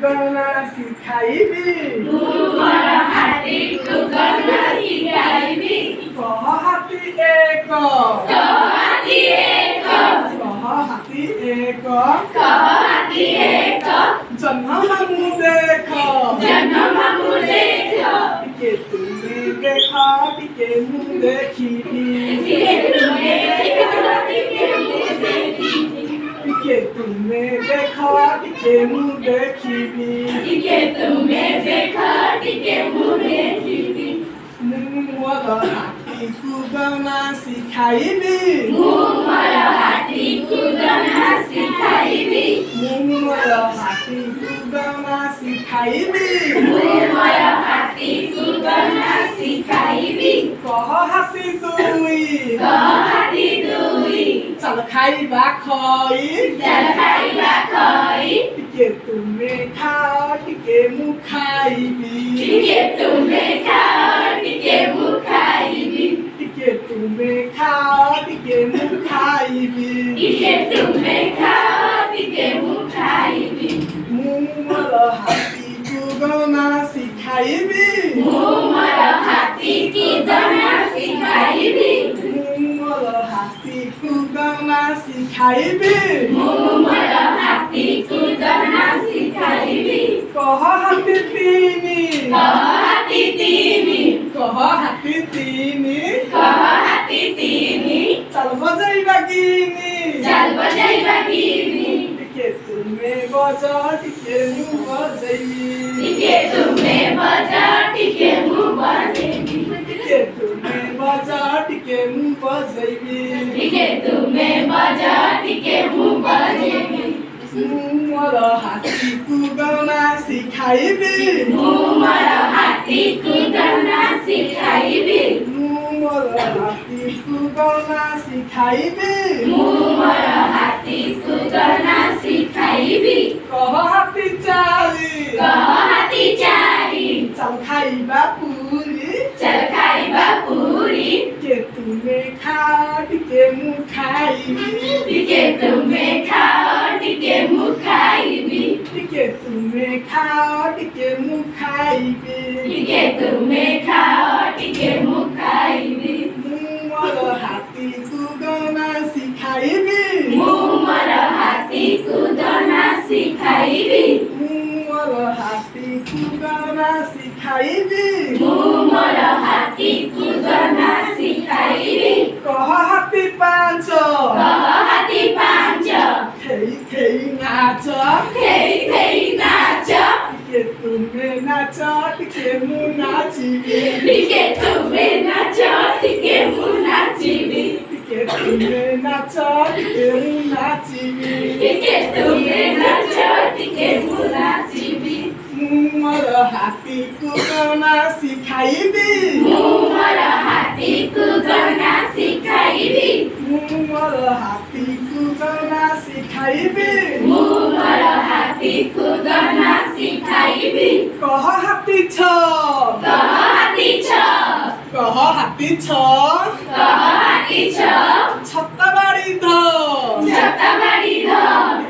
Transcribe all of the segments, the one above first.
गणना शिखाइबी मोर हाथी को गणना शिखाइबी कह हाथी एक कह हाथी एक जन्म हमू देख जन्म हमू देख टिके तुमे देखा टिके मुँह देखी टिके तुमे देखा टिके मुँह देखी टिके तुमे देखा टिके मुँह देखी टिके तुमे देखा टिके मुँह देखी मोर हाथी को गणना शिखाइबी मोर हाथी को गणना शिखाइबी मोर हाथी को गणना शिखाइबी मोर हाथी को गणना शिखाइबी कह हाथी दुई कह हाथी दुई चल खाइबा खई चल खाइबा खई टिके तुमे खाओ टिके मुँह खाइबी टिके तुमे खाओ टिके मुँह खाइबी टिके तुमे खाओ टिके मुँह खाइबी टिके तुमे खाओ टिके मुँह खाइबी मोर हाथी को गणना शिखाइबी मोर हाथी की गणना शिखाइबी मोर हाथी को गणना शिखाइबी मोर हाथी को गणना शिखाइबी कह हाथी तीनी कह हाथी तीनी कह हाथी तीनी कह हाथी तीनी चल बजाइबा गिनी चल बजाइबा गिनी टिके तुमे बजा टिके मुँह बजाइबी टिके तुमे बजा टिके मुँह बजाइबी टिके तुमे बजा टिके मुँह बजाइबी टिके तुमे बजा टिके मुँह बजाइबी मोर हाथी को गणना शिखाइबी मोर हाथी को गणना शिखाइबी मोर हाथी को गणना शिखाइबी मोर हाथी को गणना शिखाइबी कह हाथी चाली कह हाथी चारी चल खाइबा पूरी चल खाइबा पूरी टिके तुमे खाओ टिके मुँह खाइबी टिके तुमे खाओ टिके मुँह खाइबी टिके तुमे खाओ टिके मुँह खाइबी टिके तुमे खाओ टिके मुँह खाइबी मोर हाथी को गणना शिखाइबी मोर हाथी को गणना शिखाइबी मोर हाथी को गणना शिखाइबी मोर हाथी को गणना शिखाइबी कह हाथी पाँच कह हाथी पाँच खेई खेई नाच खेई खेई नाच टिके तुमे नाच टिके मुँह नाचिबी टिके तुमे नाच टिके मुँह नाचिबी टिके तुमे नाच टिके मुँह नाचिबी टिके तुमे नाच टिके मुँह नाचिबी मोर हाथी को गणना शिखाइबी मोर हाथी को गणना शिखाइबी मोर हाथी को गणना शिखाइबी मोर हाथी को गणना शिखाइबी कह हाथी छ कह हाथी छ कह हाथी छ कह हाथी छ छत्ताबारी ध छत्ताबारी ध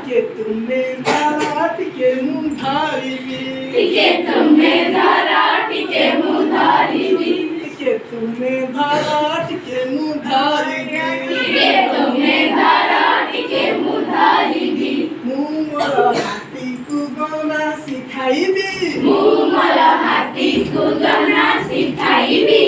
टिके तुमे धर टिके मुँह धरिबी टिके तुमे धर टिके मुँह धरिबी टिके तुमे धर टिके मुँह धरिबी टिके तुमे धर टिके मुँह धरिबी मोर हाथी को गणना शिखाइबी मोर हाथी को गणना शिखाइबी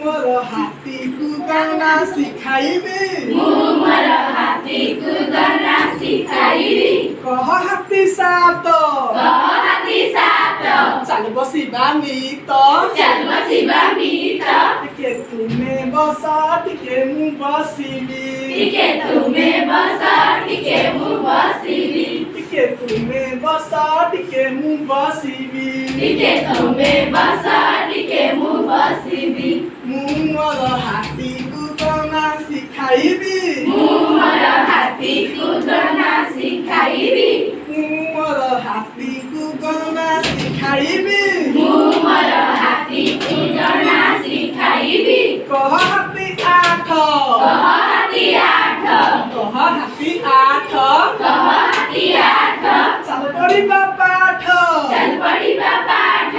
मोर हाथी को गणना शिखाइबी मोर हाथी को गणना शिखाइबी कह हाथी सात कह हाथी सात चल बसिबा मित चल बसिबा मित टिके तुमे बस टिके मुँह बसिबी टिके तुमे बस टिके मुँह बसिबी टिके तुमे बस टिके मुँह बसिबी टिके तुमे बस टिके मुँह बसिबी मोर हाथी को गणना शिखाइबी मोर हाथी को गणना शिखाइबी मोर हाथी को गणना शिखाइबी मोर हाथी को गणना शिखाइबी कह हाथी आठ कह हाथी आठ कह हाथी आठ कह हाथी आठ चल पड़ी बाबा पाठ चल पढ़िबा पाठ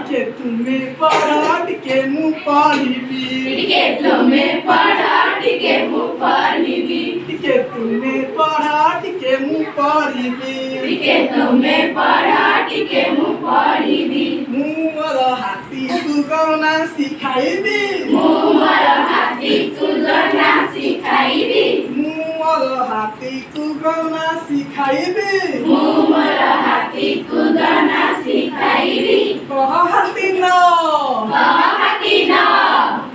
टिके तुमे पढ़ टिके मु पढ़िबी टिके तुमे पढ़ टिके मु पढ़िबी टिके तुमे पढ़ टिके मु पढ़िबी टिके तुमे पढ़ टिके मु पढ़िबी मु मोर हाथी तू गौना सिखाइबी मु मोर हाथी तू गना सिखाइबी मु मोर हाथी तू गौना सिखाइबी मु मोर हाथी तू गना सिखाइबी कह हाथी न कह हाथी न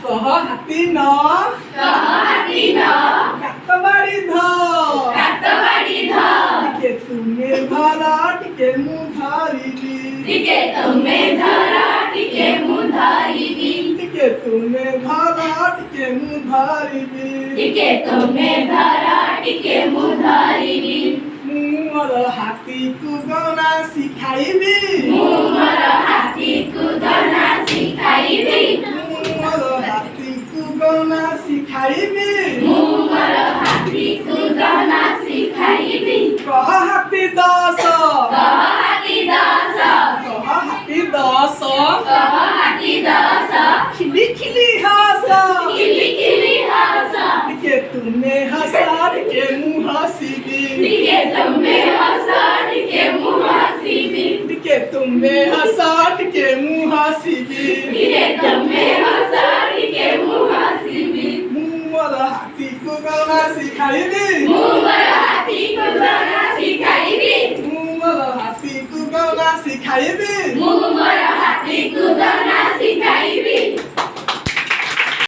कह हाथी न कह हाथी न कातबाड़ी ध कातबाड़ी ध टिके तुमे धर टिके मु धरिबी टिके तुमे धर टिके मु धरिबी टिके तुमे धर टिके मु धरिबी टिके तुमे धर टिके मु धरिबी मु मोर हाथी तू गौना सिखाइबी मु मोर हाथी तू गना सिखाइबी मु मोर हाथी तू गौना सिखाइबी मु मोर हाथी तू गना सिखाइबी कह हाथी दस कह हाथी दस कह हाथी दस कह हाथी दस खिली खिली हंस किली किली हंस टिके तुमे हंसा टिके मु हंसिबी टिके तुमे हंस टिके मु हंसिबी टिके तुमे हंसा टिके मु हंसिबी टिके तुमे हंस टिके मु हंसिबी मु मोर हाथी को गौना सिखाइबी मु मोर हाथी को गना सिखाइबी मु मोर हाथी को गौना सिखाइबी मु मोर हाथी को गना सिखाइबी